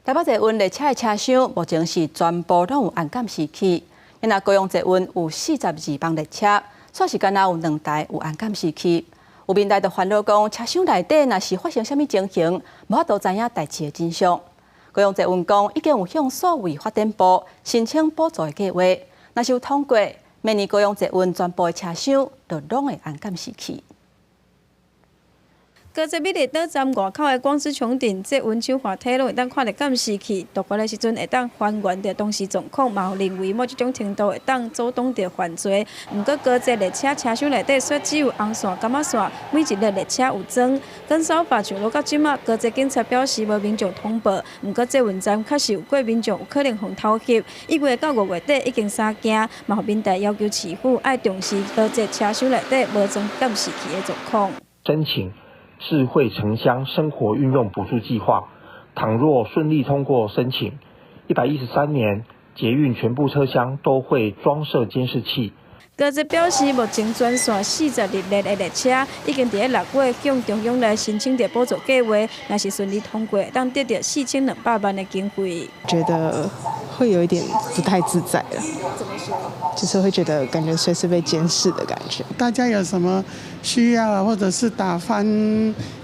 台北捷运列车的车厢目前是全部拢有安监视器。因那高雄捷运有42班列车，煞是敢若有2台有安监视器。有民代就烦恼讲，车厢内底若是发生啥物情形，无法度知影代志的真相。高雄捷运讲已经有向所谓发展部申请补助的计划，若是有通过，明年高雄捷运全部的车厢就拢会安监视器。高捷美丽岛站外口的广之穹顶捷运手滑体拢会当看到监视器，倒过来时阵会当还原着当时状况，嘛有认为某一种程度会当阻挡着犯罪。毋过高捷列车车厢内底设置有红线、感仔线，每一列列车有装。跟手法上落到即马，高捷警察表示无民众通报，毋过捷运站确实有过民众有可能互偷袭。1月到5月底已经3件，嘛互民代要求市府爱重视高捷车厢内底无装监视器的状况。申请智慧城乡生活运用补助计划，倘若顺利通过申请，113年捷运全部车厢都会装设监视器。高捷表示，目前全线42列的列车已经伫6月向中央来申请着补助计划，若是顺利通过，当得到4200万的经费。觉得会有一点不太自在了。怎么说？就是会觉得感觉随时被监视的感觉。大家有什么需要啊，或者是打翻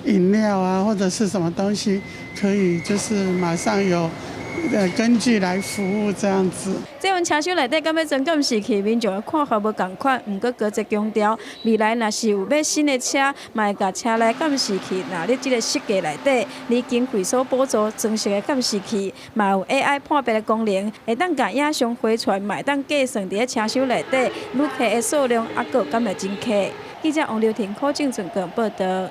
饮料啊，或者是什么东西，可以就是马上有根据来服务这样子。捷运车厢内底敢要装监视器，民众的看法无同款。毋过高捷强调，未来若是有买新的车，嘛会甲车内监视器纳入这个设计内底，你经费所补助装饰的监视器，嘛有 AI 判别的功能，会当甲影像回传，嘛会当计算伫咧车厢内底旅客的数量，还佫敢会真客。记者王刘婷、柯正纯报道。